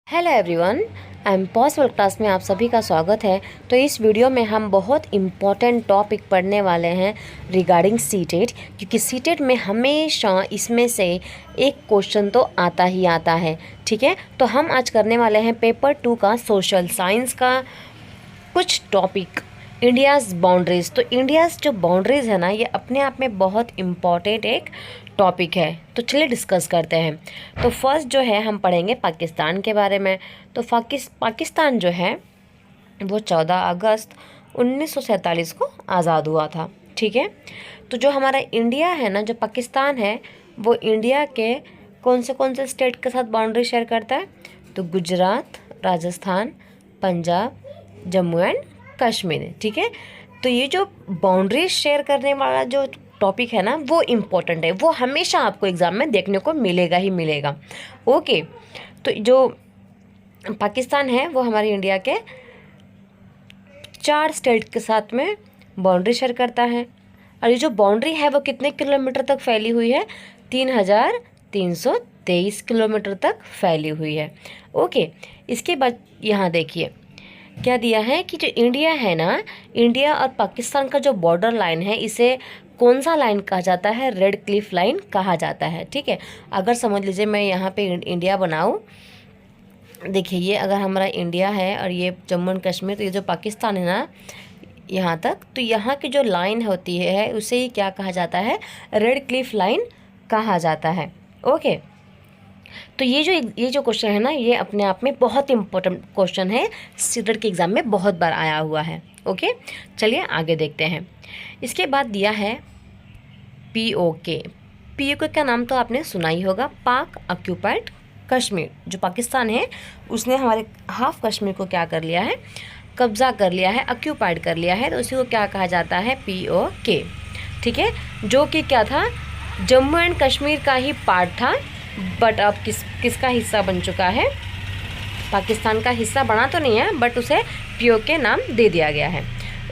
Hello everyone, I am possible class में आप सभी का स्वागत है। तो इस वीडियो में हम बहुत इम्पॉर्टेंट टॉपिक पढ़ने वाले हैं रिगार्डिंग सीटेट, क्योंकि सीटेट में हमेशा इसमें से एक क्वेश्चन तो आता ही आता है। ठीक है, तो हम आज करने वाले हैं पेपर 2 का सोशल साइंस का कुछ टॉपिक, इंडियाज़ बाउंड्रीज़। तो इंडियाज़ जो बाउंड्रीज़ है ना, ये अपने आप में बहुत इम्पॉर्टेंट एक टॉपिक है। तो चलिए डिस्कस करते हैं। तो फर्स्ट जो है हम पढ़ेंगे पाकिस्तान के बारे में। तो पाकिस्तान जो है वो 14 अगस्त 1947 को आज़ाद हुआ था। ठीक है, तो जो हमारा इंडिया है ना, जो पाकिस्तान है, वो इंडिया के कौन से स्टेट के साथ बाउंड्री शेयर करता है? तो गुजरात, राजस्थान, पंजाब, जम्मू एंड कश्मीर। ठीक है, तो ये जो बाउंड्री शेयर करने वाला जो टॉपिक है ना, वो इम्पोर्टेंट है, वो हमेशा आपको एग्ज़ाम में देखने को मिलेगा ही मिलेगा। ओके, तो जो पाकिस्तान है वो हमारी इंडिया के 4 स्टेट के साथ में बाउंड्री शेयर करता है। और ये जो बाउंड्री है वो कितने किलोमीटर तक फैली हुई है? 3,323 किलोमीटर तक फैली हुई है। ओके, इसके बाद यहाँ देखिए क्या दिया है कि जो इंडिया है ना, इंडिया और पाकिस्तान का जो बॉर्डर लाइन है, इसे कौन सा लाइन कहा जाता है? रेड क्लिफ लाइन कहा जाता है। ठीक है, अगर समझ लीजिए मैं यहाँ पे इंडिया बनाऊँ, देखिए ये अगर हमारा इंडिया है और ये जम्मू एंड कश्मीर, तो ये जो पाकिस्तान है ना यहाँ तक, तो यहाँ की जो लाइन होती है उसे ही क्या कहा जाता है? रेड क्लिफ लाइन कहा जाता है। ओके, तो ये जो क्वेश्चन है ना, ये अपने आप में बहुत इंपॉर्टेंट क्वेश्चन है, सीटेट के एग्ज़ाम में बहुत बार आया हुआ है। ओके, चलिए आगे देखते हैं। इसके बाद दिया है POK। POK का नाम तो आपने सुना ही होगा, पाक ऑक्यूपाइड कश्मीर। जो पाकिस्तान है उसने हमारे हाफ कश्मीर को क्या कर लिया है? कब्ज़ा कर लिया है, ऑक्यूपाइड कर लिया है, तो उसी को क्या कहा जाता है? POK। ठीक है, जो कि क्या था? जम्मू एंड कश्मीर का ही पार्ट था, बट अब किसका हिस्सा बन चुका है? पाकिस्तान का हिस्सा बना तो नहीं है, बट उसे POK नाम दे दिया गया है।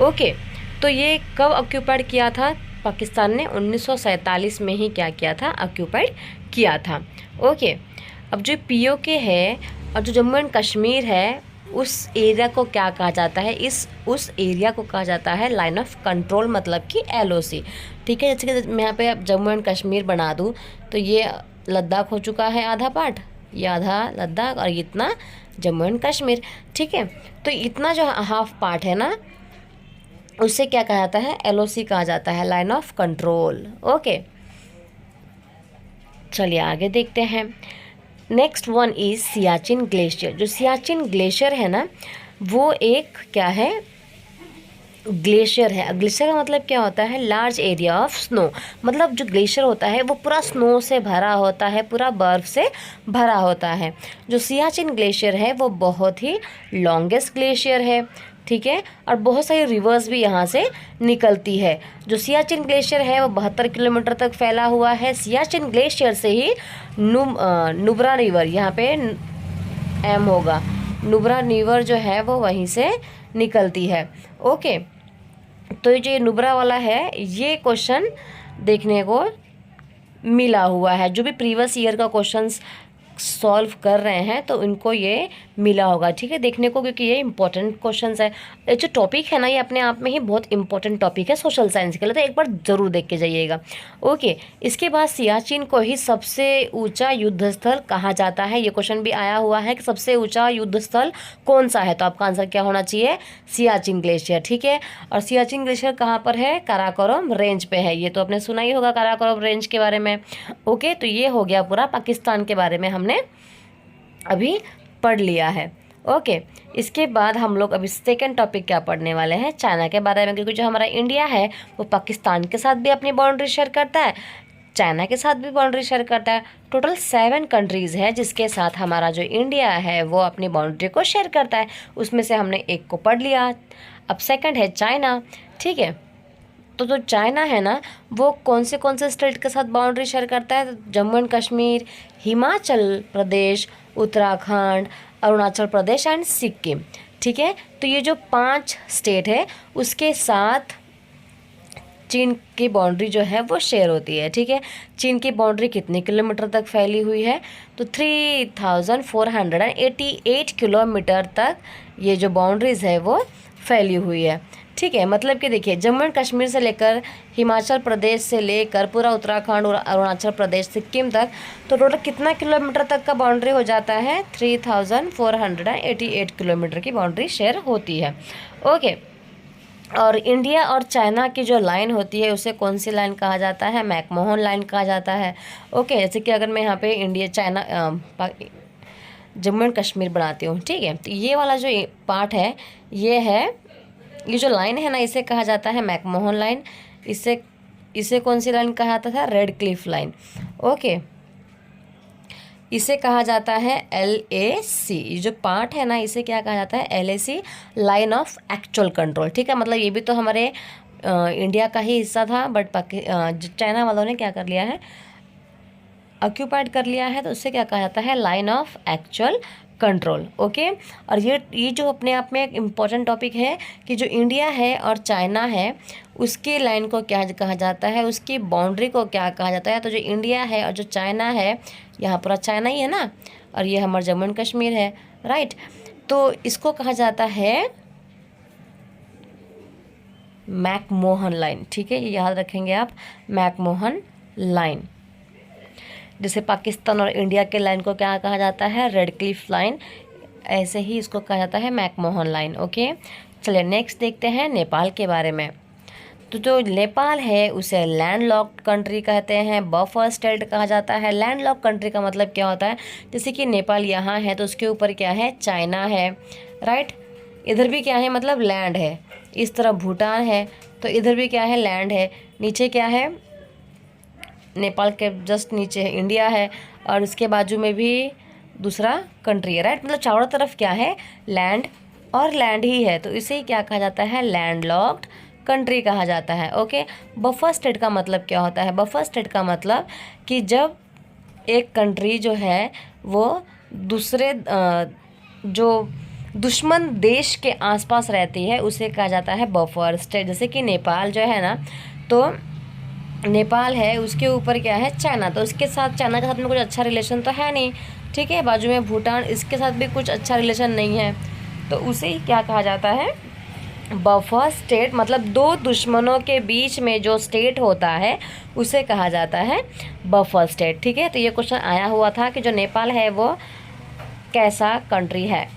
ओके, तो ये कब ऑक्यूपाइड किया था? पाकिस्तान ने 1947 में ही क्या किया था? ऑक्यूपाइड किया था। ओके, अब जो POK है और जो जम्मू एंड कश्मीर है, उस एरिया को क्या कहा जाता है? उस एरिया को कहा जाता है लाइन ऑफ कंट्रोल, मतलब कि LOC। ठीक है, जैसे कि मैं यहाँ पे जम्मू एंड कश्मीर बना दूँ, तो ये लद्दाख हो चुका है आधा पार्ट, ये आधा लद्दाख और इतना जम्मू एंड कश्मीर। ठीक है, तो इतना जो हाफ पार्ट है ना, उसे क्या कहा जाता है? LOC कहा जाता है, लाइन ऑफ कंट्रोल। ओके, चलिए आगे देखते हैं। Next one is Siachen glacier. जो सियाचिन ग्लेशियर है ना, वो एक क्या है? ग्लेशियर है। ग्लेशियर का मतलब क्या होता है? Large area of snow. मतलब जो ग्लेशियर होता है वो पूरा स्नो से भरा होता है, पूरा बर्फ़ से भरा होता है। जो सियाचिन ग्लेशियर है वो बहुत ही लॉन्गेस्ट ग्लेशियर है। ठीक है, और बहुत सारी रिवर्स भी यहाँ से निकलती है। जो सियाचिन ग्लेशियर है वो 72 किलोमीटर तक फैला हुआ है। सियाचिन ग्लेशियर से ही नुब्रा रिवर, यहाँ पे M होगा, नुब्रा रिवर जो है वो वहीं से निकलती है। ओके, तो ये जो नुब्रा वाला है, ये क्वेश्चन देखने को मिला हुआ है। जो भी प्रीवियस ईयर का क्वेश्चंस सॉल्व कर रहे हैं तो इनको ये मिला होगा। ठीक है, देखने को, क्योंकि ये इंपॉर्टेंट क्वेश्चंस है। ये जो टॉपिक है ना, ये अपने आप में ही बहुत इंपॉर्टेंट टॉपिक है सोशल साइंस के लिए, तो एक बार ज़रूर देख के जाइएगा। ओके, इसके बाद सियाचिन को ही सबसे ऊंचा युद्ध स्थल कहा जाता है। ये क्वेश्चन भी आया हुआ है कि सबसे ऊंचा युद्ध स्थल कौन सा है, तो आपका आंसर क्या होना चाहिए? सियाचिन ग्लेशियर। ठीक है, और सियाचिन ग्लेशियर कहाँ पर है? काराकोरम रेंज पे है। ये तो आपने सुना ही होगा काराकोरम रेंज के बारे में। ओके, तो ये हो गया पूरा पाकिस्तान के बारे में, हमने अभी पढ़ लिया है। ओके, इसके बाद हम लोग अभी सेकंड टॉपिक क्या पढ़ने वाले हैं? चाइना के बारे में, क्योंकि जो हमारा इंडिया है वो पाकिस्तान के साथ भी अपनी बाउंड्री शेयर करता है, चाइना के साथ भी बाउंड्री शेयर करता है। टोटल 7 कंट्रीज़ है जिसके साथ हमारा जो इंडिया है वो अपनी बाउंड्री को शेयर करता है। उसमें से हमने एक को पढ़ लिया, अब सेकंड है चाइना। ठीक है, तो जो चाइना है ना, वो कौन से स्टेट के साथ बाउंड्री शेयर करता है? तो जम्मू एंड कश्मीर, हिमाचल प्रदेश, उत्तराखंड, अरुणाचल प्रदेश एंड सिक्किम। ठीक है, तो ये जो 5 स्टेट है उसके साथ चीन की बाउंड्री जो है वो शेयर होती है। ठीक है, चीन की बाउंड्री कितने किलोमीटर तक फैली हुई है? तो 3488 किलोमीटर तक ये जो बाउंड्रीज़ है वो फैली हुई है। ठीक है, मतलब कि देखिए, जम्मू एंड कश्मीर से लेकर हिमाचल प्रदेश से लेकर पूरा उत्तराखंड और अरुणाचल प्रदेश सिक्किम तक, तो टोटल कितना किलोमीटर तक का बाउंड्री हो जाता है? 3488 किलोमीटर की बाउंड्री शेयर होती है। ओके, और इंडिया और चाइना की जो लाइन होती है उसे कौन सी लाइन कहा जाता है? मैकमोहन लाइन कहा जाता है। ओके, जैसे कि अगर मैं यहाँ पे India China Jammu and Kashmir बनाती हूँ, ठीक है, तो ये वाला जो पार्ट है ये जो लाइन है ना, इसे कहा जाता है मैकमोहन लाइन। इसे कौन सी लाइन कहा जाता था? Red Cliff line. ओके, इसे कहा जाता है LAC। ये जो पार्ट है ना, इसे क्या कहा जाता है? LAC, line of actual control. ठीक है, मतलब ये भी तो हमारे इंडिया का ही हिस्सा था, बट चाइना वालों ने क्या कर लिया है? ऑक्यूपाइड कर लिया है, तो उससे क्या कहा जाता है? Line of actual control. Okay, और ये जो अपने आप में एक इम्पॉर्टेंट टॉपिक है कि जो इंडिया है और चाइना है उसकी लाइन को क्या कहा जाता है, उसकी बाउंड्री को क्या कहा जाता है? तो जो इंडिया है और जो चाइना है, यहाँ पूरा चाइना ही है ना, और ये हमारा जम्मू एंड कश्मीर है, राइट, तो इसको कहा जाता है मैकमोहन लाइन। ठीक है, ये याद रखेंगे आप, मैकमोहन लाइन। जैसे पाकिस्तान और इंडिया के लाइन को क्या कहा जाता है? Red Cliff line. ऐसे ही इसको कहा जाता है मैकमोहन लाइन। ओके, चलिए नेक्स्ट देखते हैं नेपाल के बारे में। तो जो नेपाल है उसे लैंडलॉक्ड कंट्री कहते हैं, बफर स्टेट कहा जाता है। लैंडलॉक्ड कंट्री का मतलब क्या होता है? जैसे कि नेपाल यहाँ है तो उसके ऊपर क्या है? चाइना है, राइट, इधर भी क्या है? मतलब लैंड है। इस तरफ भूटान है तो इधर भी क्या है? लैंड है। नीचे क्या है? नेपाल के जस्ट नीचे है इंडिया है, और उसके बाजू में भी दूसरा कंट्री है, राइट, मतलब चारों तरफ क्या है? लैंड और लैंड ही है, तो इसे क्या कहा जाता है? लैंडलॉक्ड कंट्री कहा जाता है। ओके, बफर स्टेट का मतलब क्या होता है? बफर स्टेट का मतलब कि जब एक कंट्री जो है वो दूसरे जो दुश्मन देश के आसपास रहती है उसे कहा जाता है बफर स्टेट। जैसे कि नेपाल जो है ना, तो नेपाल है, उसके ऊपर क्या है? चाइना, तो उसके साथ, चाइना के साथ में कुछ अच्छा रिलेशन तो है नहीं, ठीक है, बाजू में भूटान, इसके साथ भी कुछ अच्छा रिलेशन नहीं है, तो उसे क्या कहा जाता है? Buffer state. मतलब दो दुश्मनों के बीच में जो स्टेट होता है उसे कहा जाता है बफर स्टेट। ठीक है, तो ये क्वेश्चन आया हुआ था कि जो नेपाल है वो कैसा कंट्री है।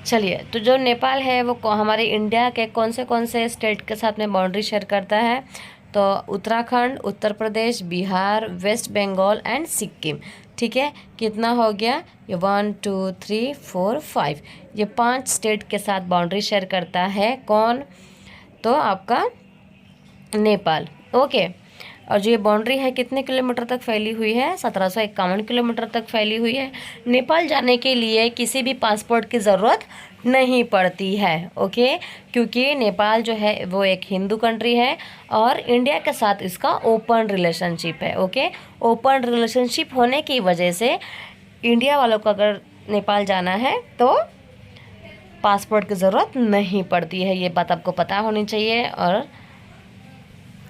चलिए, तो जो नेपाल है वो हमारे इंडिया के कौन से स्टेट के साथ में बाउंड्री शेयर करता है? तो उत्तराखंड, उत्तर प्रदेश, बिहार, वेस्ट बंगाल एंड सिक्किम। ठीक है, कितना हो गया? ये 1 2 3 4 5, ये 5 स्टेट के साथ बाउंड्री शेयर करता है। कौन? तो आपका नेपाल। ओके, और जो ये बाउंड्री है कितने किलोमीटर तक फैली हुई है? 1751 किलोमीटर तक फैली हुई है। नेपाल जाने के लिए किसी भी पासपोर्ट की ज़रूरत नहीं पड़ती है। ओके, क्योंकि नेपाल जो है वो एक हिंदू कंट्री है और इंडिया के साथ इसका ओपन रिलेशनशिप है। ओके, ओपन रिलेशनशिप होने की वजह से इंडिया वालों को अगर नेपाल जाना है तो पासपोर्ट की ज़रूरत नहीं पड़ती है। ये बात आपको पता होनी चाहिए और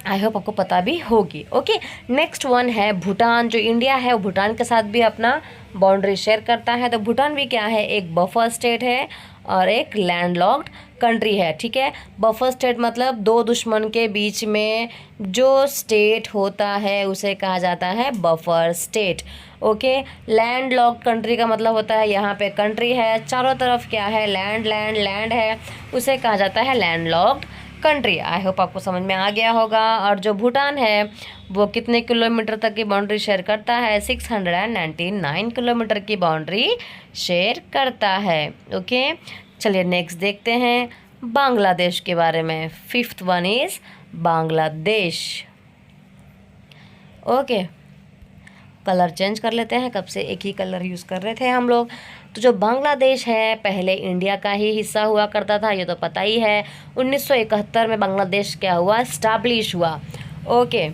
आई होप आपको पता भी होगी। ओके, नेक्स्ट वन है भूटान। जो इंडिया है वो भूटान के साथ भी अपना बाउंड्री शेयर करता है। तो भूटान भी क्या है? एक बफर स्टेट है और एक लैंडलॉक्ड कंट्री है। ठीक है, बफर स्टेट मतलब दो दुश्मन के बीच में जो स्टेट होता है उसे कहा जाता है buffer state. Okay, landlocked country का मतलब होता है यहाँ पे कंट्री है, चारों तरफ क्या है? लैंड लैंड लैंड है, उसे कहा जाता है लैंडलॉक्ड कंट्री। आई होप आपको समझ में आ गया होगा। और जो भूटान है वो कितने किलोमीटर तक की बाउंड्री शेयर करता है? 699 किलोमीटर की बाउंड्री शेयर करता है। ओके, चलिए नेक्स्ट देखते हैं बांग्लादेश के बारे में। 5th one is Bangladesh. Okay, colour change कर लेते हैं, कब से एक ही कलर यूज़ कर रहे थे हम लोग। तो जो बांग्लादेश है पहले इंडिया का ही हिस्सा हुआ करता था, ये तो पता ही है। 1971 में बांग्लादेश क्या हुआ? स्टैब्लिश हुआ। ओके,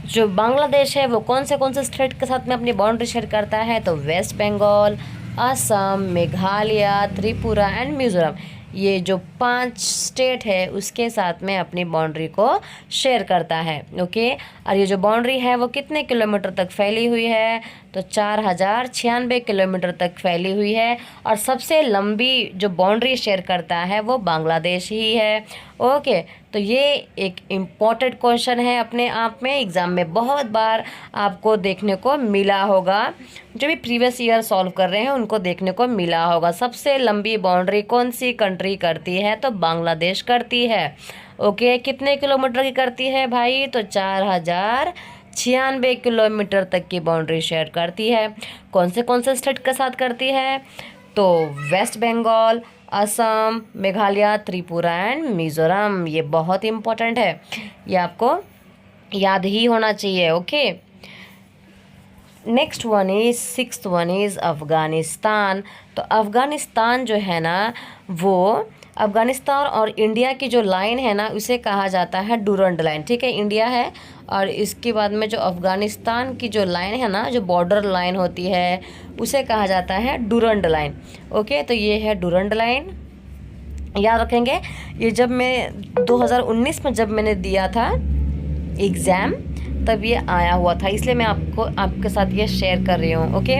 जो बांग्लादेश है वो कौन से स्टेट के साथ में अपनी बाउंड्री शेयर करता है? तो वेस्ट बंगाल, असम, मेघालय, त्रिपुरा एंड मिजोरम, ये जो 5 स्टेट है उसके साथ में अपनी बाउंड्री को शेयर करता है। ओके, और ये जो बाउंड्री है वो कितने किलोमीटर तक फैली हुई है, तो 4096 किलोमीटर तक फैली हुई है। और सबसे लंबी जो बाउंड्री शेयर करता है वो बांग्लादेश ही है। ओके, तो ये एक इम्पॉर्टेंट क्वेश्चन है अपने आप में, एग्ज़ाम में बहुत बार आपको देखने को मिला होगा। जो भी प्रीवियस ईयर सॉल्व कर रहे हैं उनको देखने को मिला होगा। सबसे लंबी बाउंड्री कौन सी कंट्री करती है, तो बांग्लादेश करती है। ओके, कितने किलोमीटर की करती है भाई, तो 4096 किलोमीटर तक की बाउंड्री शेयर करती है। कौन से स्टेट के साथ करती है, तो वेस्ट बंगाल, असम, मेघालय, त्रिपुरा एंड मिज़ोरम। ये बहुत इम्पोर्टेंट है, ये आपको याद ही होना चाहिए। Okay, next one is 6th one is Afghanistan. तो अफ़गानिस्तान जो है ना, वो अफ़गानिस्तान और इंडिया की जो लाइन है ना उसे कहा जाता है डूरंड लाइन। ठीक है, इंडिया है और इसके बाद में जो अफ़गानिस्तान की जो लाइन है ना, जो बॉर्डर लाइन होती है, उसे कहा जाता है डूरंड लाइन। ओके, तो ये है डूरंड लाइन, याद रखेंगे। ये जब मैं 2019 में जब मैंने दिया था एग्ज़ाम तब ये आया हुआ था, इसलिए मैं आपके साथ ये शेयर कर रही हूँ। ओके,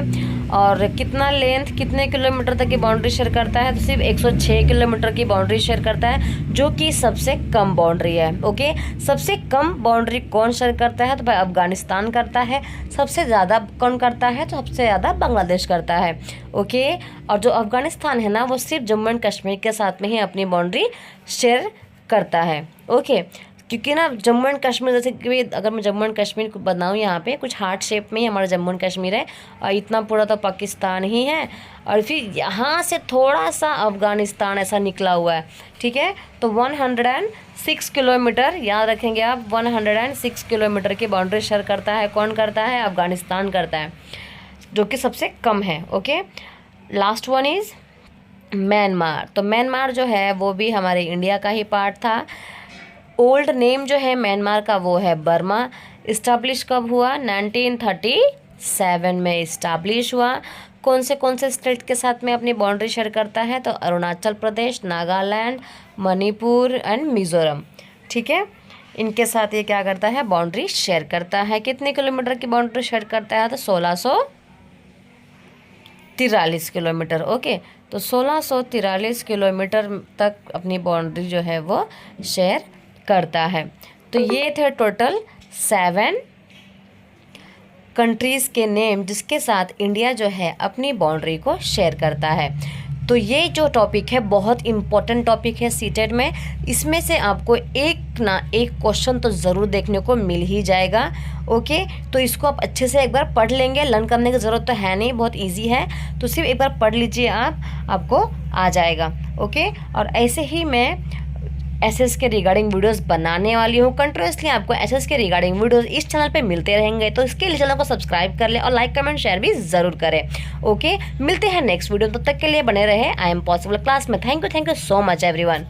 और कितना लेंथ, कितने किलोमीटर तक की बाउंड्री शेयर करता है, तो सिर्फ 106 किलोमीटर की बाउंड्री शेयर करता है, जो कि सबसे कम बाउंड्री है। ओके, सबसे कम बाउंड्री कौन शेयर करता है, तो भाई अफ़गानिस्तान करता है। सबसे ज़्यादा कौन करता है, तो सबसे ज़्यादा बांग्लादेश करता है। ओके, और जो अफ़गानिस्तान है ना वो सिर्फ जम्मू एंड कश्मीर के साथ में ही अपनी बाउंड्री शेयर करता है। ओके, क्योंकि ना जम्मू एंड कश्मीर, जैसे कि अगर मैं जम्मू एंड कश्मीर को बनाऊँ, यहाँ पे कुछ हार्ट शेप में ही हमारा जम्मू एंड कश्मीर है और इतना पूरा तो पाकिस्तान ही है, और फिर यहाँ से थोड़ा सा अफ़गानिस्तान ऐसा निकला हुआ है। ठीक है, तो 106 किलोमीटर, याद रखेंगे आप, 106 किलोमीटर की बाउंड्री शेयर करता है। कौन करता है, अफ़गानिस्तान करता है, जो कि सबसे कम है। Okay, last one is Myanmar. तो म्यांमार जो है वो भी हमारे इंडिया का ही पार्ट था। ओल्ड नेम जो है म्यांमार का वो है बर्मा। इस्टाब्लिश कब हुआ, 1937 में इस्टाब्लिश हुआ। कौन से स्टेट के साथ में अपनी बाउंड्री शेयर करता है, तो अरुणाचल प्रदेश, नागालैंड, मणिपुर एंड मिज़ोरम। ठीक है, इनके साथ ये क्या करता है, बाउंड्री शेयर करता है। कितने किलोमीटर की बाउंड्री शेयर करता है, तो 1643 किलोमीटर। ओके, तो 1643 किलोमीटर तक अपनी बाउंड्री जो है वो शेयर करता है। तो ये थे टोटल 7 कंट्रीज़ के नेम जिसके साथ इंडिया जो है अपनी बाउंड्री को शेयर करता है। तो ये जो टॉपिक है बहुत इम्पॉर्टेंट टॉपिक है सीटेट में। इसमें से आपको एक ना एक क्वेश्चन तो ज़रूर देखने को मिल ही जाएगा। ओके, तो इसको आप अच्छे से एक बार पढ़ लेंगे, लर्न करने की ज़रूरत तो है नहीं, बहुत इजी है, तो सिर्फ एक बार पढ़ लीजिए आपको आ जाएगा। ओके, और ऐसे ही मैं एसएस के रिगार्डिंग वीडियोस बनाने वाली हूँ कंटिन्यूसली। आपको एसएस के रिगार्डिंग वीडियोस इस चैनल पे मिलते रहेंगे, तो इसके लिए चैनल को सब्सक्राइब कर ले और लाइक कमेंट शेयर भी ज़रूर करें। ओके, मिलते हैं नेक्स्ट वीडियो, तब तक के लिए बने रहे आई एम पॉसिबल क्लास में। Thank you so much everyone.